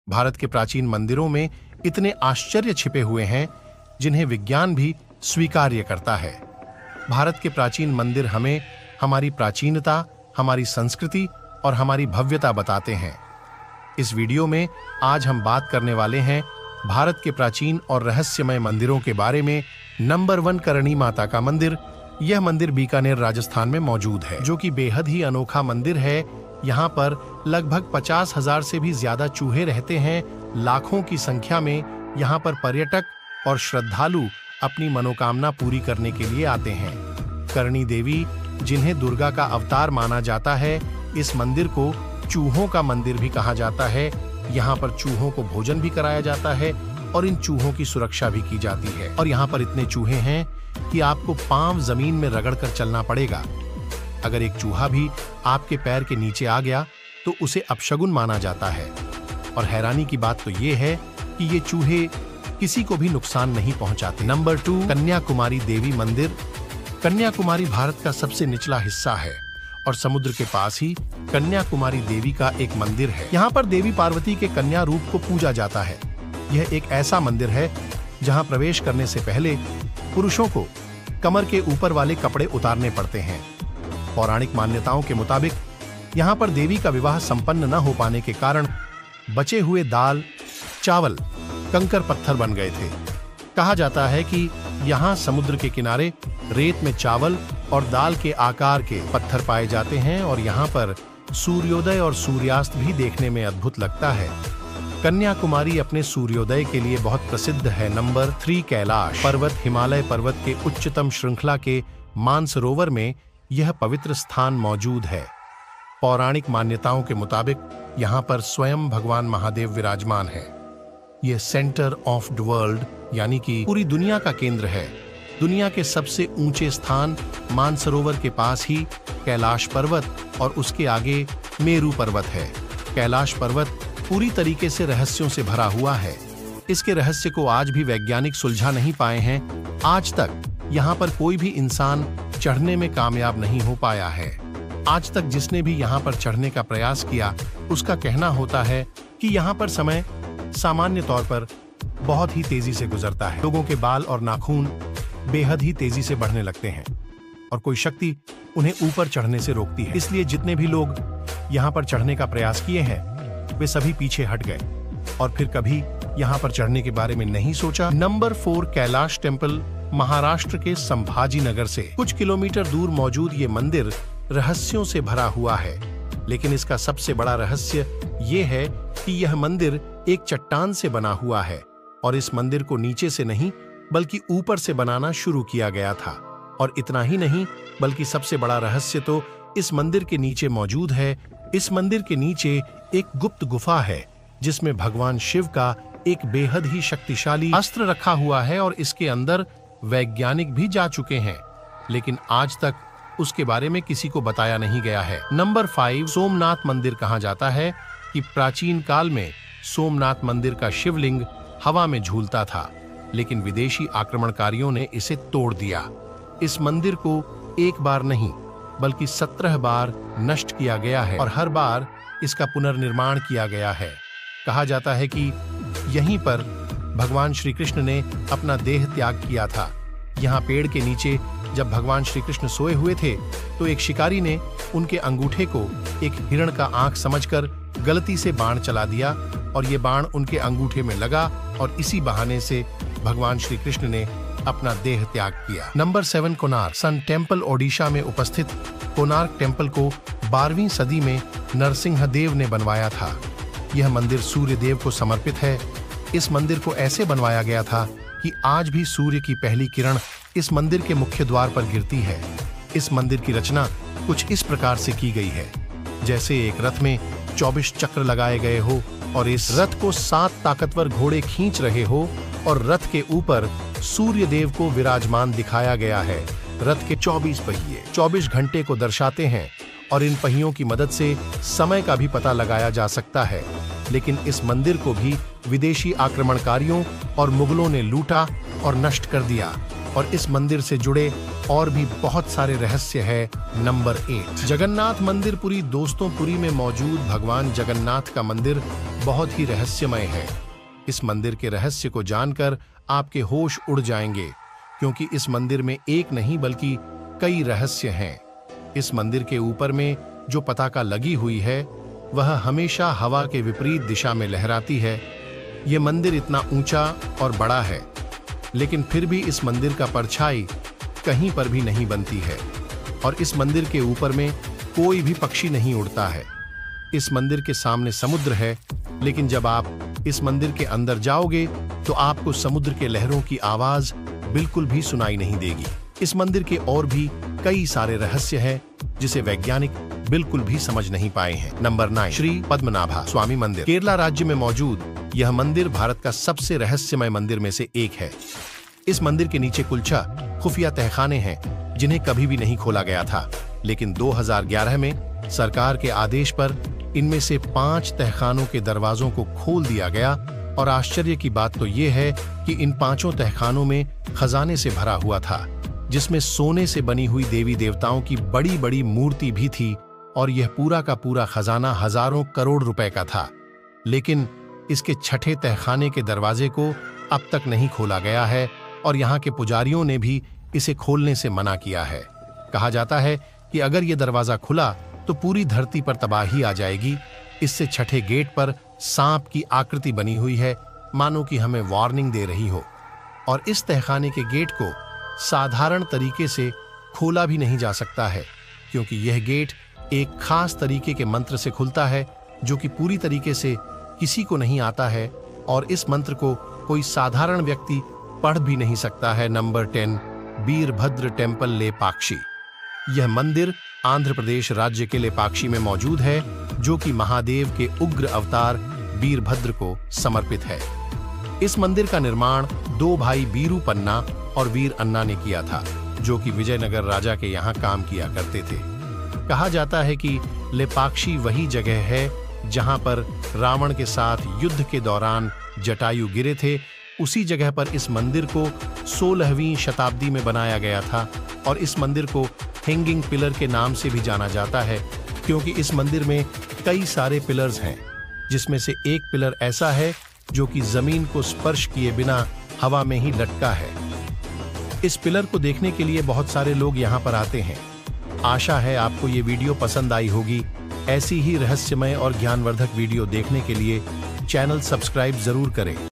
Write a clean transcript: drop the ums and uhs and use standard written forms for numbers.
भारत के प्राचीन मंदिरों में इतने आश्चर्य छिपे हुए हैं जिन्हें विज्ञान भी स्वीकार्य करता है। भारत के प्राचीन मंदिर हमें हमारी प्राचीनता, हमारी संस्कृति और हमारी भव्यता बताते हैं। इस वीडियो में आज हम बात करने वाले हैं भारत के प्राचीन और रहस्यमय मंदिरों के बारे में। नंबर 1, करणी माता का मंदिर। यह मंदिर बीकानेर, राजस्थान में मौजूद है, जो कि बेहद ही अनोखा मंदिर है। यहाँ पर लगभग 50,000 से भी ज्यादा चूहे रहते हैं। लाखों की संख्या में यहाँ पर पर्यटक और श्रद्धालु अपनी मनोकामना पूरी करने के लिए आते हैं। करणी देवी, जिन्हें दुर्गा का अवतार माना जाता है, इस मंदिर को चूहों का मंदिर भी कहा जाता है। यहाँ पर चूहों को भोजन भी कराया जाता है और इन चूहों की सुरक्षा भी की जाती है। और यहाँ पर इतने चूहे हैं कि आपको पांव जमीन में रगड़कर चलना पड़ेगा। अगर एक चूहा भी आपके पैर के नीचे आ गया तो उसे अपशगुन माना जाता है। और हैरानी की बात तो ये है कि ये चूहे किसी को भी नुकसान नहीं पहुंचाते। नंबर 2, कन्याकुमारी देवी मंदिर। कन्याकुमारी भारत का सबसे निचला हिस्सा है और समुद्र के पास ही कन्याकुमारी देवी का एक मंदिर है। यहाँ पर देवी पार्वती के कन्या रूप को पूजा जाता है। यह एक ऐसा मंदिर है जहाँ प्रवेश करने से पहले पुरुषों को कमर के ऊपर वाले कपड़े उतारने पड़ते हैं। पौराणिक मान्यताओं के मुताबिक यहाँ पर देवी का विवाह संपन्न न हो पाने के कारण बचे हुए दाल, चावल कंकर पत्थर बन गए थे। कहा जाता है कि यहाँ समुद्र के किनारे रेत में चावल और दाल के आकार के पत्थर पाए जाते हैं और यहाँ पर सूर्योदय और सूर्यास्त भी देखने में अद्भुत लगता है। कन्याकुमारी अपने सूर्योदय के लिए बहुत प्रसिद्ध है। नंबर 3, कैलाश पर्वत। हिमालय पर्वत के उच्चतम श्रृंखला के मानसरोवर में यह पवित्र स्थान मौजूद है। पौराणिक मान्यताओं के मुताबिक यहाँ पर स्वयं भगवान महादेव विराजमान है। यह सेंटर ऑफ द वर्ल्ड यानी कि पूरी दुनिया का केंद्र है। दुनिया के सबसे ऊंचे स्थान मानसरोवर के पास ही कैलाश पर्वत और उसके आगे मेरू पर्वत है। कैलाश पर्वत पूरी तरीके से रहस्यों से भरा हुआ है। इसके रहस्य को आज भी वैज्ञानिक सुलझा नहीं पाए हैं। आज तक यहाँ पर कोई भी इंसान चढ़ने में कामयाब नहीं हो पाया है। आज तक जिसने भी यहाँ पर चढ़ने का प्रयास किया, उसका कहना होता है कि यहाँ पर समय सामान्य तौर पर बहुत ही तेजी से गुजरता है। लोगों के बाल और नाखून बेहद ही तेजी से बढ़ने लगते हैं और कोई शक्ति उन्हें ऊपर चढ़ने से रोकती है। इसलिए जितने भी लोग यहाँ पर चढ़ने का प्रयास किए हैं, वे सभी पीछे हट गए और फिर कभी यहाँ पर चढ़ने के बारे में नहीं सोचा। Number 4, Kailash temple. महाराष्ट्र के संभाजी नगर से कुछ किलोमीटर दूर मौजूद ये मंदिर रहस्यों से भरा हुआ है। लेकिन इसका सबसे बड़ा रहस्य ये है कि यह मंदिर एक चट्टान से बना हुआ है और इस मंदिर को नीचे से नहीं बल्कि ऊपर से बनाना शुरू किया गया था। और इतना ही नहीं, बल्कि सबसे बड़ा रहस्य तो इस मंदिर के नीचे मौजूद है। इस मंदिर के नीचे एक गुप्त गुफा है जिसमें भगवान शिव का एक बेहद ही शक्तिशाली अस्त्र रखा हुआ है और इसके अंदर वैज्ञानिक भी जा चुके हैं, लेकिन आज तक उसके बारे में किसी को बताया नहीं गया है। नंबर 5, सोमनाथ मंदिर। कहा जाता है कि प्राचीन काल में सोमनाथ मंदिर का शिवलिंग हवा में झूलता था, लेकिन विदेशी आक्रमणकारियों ने इसे तोड़ दिया। इस मंदिर को एक बार नहीं बल्कि 17 बार नष्ट किया गया है और हर बार इसका पुनर्निर्माण किया गया है। कहा जाता है कि यहीं पर भगवान श्री कृष्ण ने अपना देह त्याग किया था। यहाँ पेड़ के नीचे जब भगवान श्री कृष्ण सोए हुए थे तो एक शिकारी ने उनके अंगूठे को एक हिरण का आंख समझकर गलती से बाण चला दिया और ये बाण उनके अंगूठे में लगा और इसी बहाने से भगवान श्री कृष्ण ने अपना देह त्याग किया। Number 7, Konark sun temple. Odisha में उपस्थित कोणार्क टेम्पल को 12वीं सदी में नरसिंहदेव ने बनवाया था। यह मंदिर सूर्य देव को समर्पित है। इस मंदिर को ऐसे बनवाया गया था कि आज भी सूर्य की पहली किरण इस मंदिर के मुख्य द्वार पर गिरती है। इस मंदिर की रचना कुछ इस प्रकार से की गई है जैसे एक रथ में 24 चक्र लगाए गए हो और इस रथ को 7 ताकतवर घोड़े खींच रहे हो और रथ के ऊपर सूर्य देव को विराजमान दिखाया गया है। रथ के 24 पहिए 24 घंटे को दर्शाते हैं और इन पहियों की मदद से समय का भी पता लगाया जा सकता है। लेकिन इस मंदिर को भी विदेशी आक्रमणकारियों और मुगलों ने लूटा और नष्ट कर दिया और इस मंदिर से जुड़े और भी बहुत सारे रहस्य है। नंबर 8, जगन्नाथ मंदिर पुरी। दोस्तों, पुरी में मौजूद भगवान जगन्नाथ का मंदिर बहुत ही रहस्यमय है। इस मंदिर के रहस्य को जानकर आपके होश उड़ जाएंगे, क्योंकि इस मंदिर में एक नहीं बल्कि कई रहस्य हैं। इस मंदिर के ऊपर में जो पताका लगी हुई है वह हमेशा हवा के विपरीत दिशा में लहराती है। यह मंदिर इतना ऊंचा और बड़ा है, लेकिन फिर भी इस मंदिर का परछाई कहीं पर भी नहीं बनती है और इस मंदिर के ऊपर में कोई भी पक्षी नहीं उड़ता है। इस मंदिर के सामने समुद्र है, लेकिन जब आप इस मंदिर के अंदर जाओगे तो आपको समुद्र के लहरों की आवाज बिल्कुल भी सुनाई नहीं देगी। इस मंदिर के और भी कई सारे रहस्य हैं जिसे वैज्ञानिक बिल्कुल भी समझ नहीं पाए हैं। नंबर 9, श्री पद्मनाभा स्वामी मंदिर। केरला राज्य में मौजूद यह मंदिर भारत का सबसे रहस्यमय मंदिर में से एक है। इस मंदिर के नीचे कुल 6 खुफिया तहखाने हैं जिन्हें कभी भी नहीं खोला गया था, लेकिन 2011 में सरकार के आदेश पर इनमें से 5 तहखानों के दरवाजों को खोल दिया गया। और आश्चर्य की बात तो यह है कि इन 5 तहखानों में खजाने से भरा हुआ था, जिसमें सोने से बनी हुई देवी देवताओं की बड़ी बड़ी मूर्ति भी थी और यह पूरा का पूरा खजाना हजारों करोड़ रुपए का था। लेकिन इसके 6ठे तहखाने के दरवाजे को अब तक नहीं खोला गया है और यहाँ के पुजारियों ने भी इसे खोलने से मना किया है। कहा जाता है कि अगर यह दरवाजा खुला तो पूरी धरती पर तबाही आ जाएगी। इससे 6ठे गेट पर सांप की आकृति बनी हुई है, मानो कि हमें वार्निंग दे रही हो। और इस तहखाने के गेट को साधारण तरीके से खोला भी नहीं जा सकता है, क्योंकि यह गेट एक खास तरीके के मंत्र से खुलता है जो कि पूरी तरीके से किसी को नहीं आता है और इस मंत्र को कोई साधारण व्यक्ति पढ़ भी नहीं सकता है। Number 10, Virbhadra temple Lepakshi. यह मंदिर आंध्र प्रदेश राज्य के लेपाक्षी में मौजूद है, जो कि महादेव के उग्र अवतार वीरभद्र को समर्पित है। इस मंदिर का निर्माण 2 भाई वीरू पन्ना और वीर अन्ना ने किया था, जो कि विजयनगर राजा के यहाँ काम किया करते थे। कहा जाता है कि लेपाक्षी वही जगह है जहां पर रावण के साथ युद्ध के दौरान जटायु गिरे थे। उसी जगह पर इस मंदिर को 16वीं शताब्दी में बनाया गया था और इस मंदिर को हैंगिंग पिलर के नाम से भी जाना जाता है, क्योंकि इस मंदिर में कई सारे पिलर्स हैं, जिसमें से एक पिलर ऐसा है जो कि जमीन को स्पर्श किए बिना हवा में ही लटका है। इस पिलर को देखने के लिए बहुत सारे लोग यहाँ पर आते हैं। आशा है आपको ये वीडियो पसंद आई होगी। ऐसी ही रहस्यमय और ज्ञानवर्धक वीडियो देखने के लिए चैनल सब्सक्राइब जरूर करें।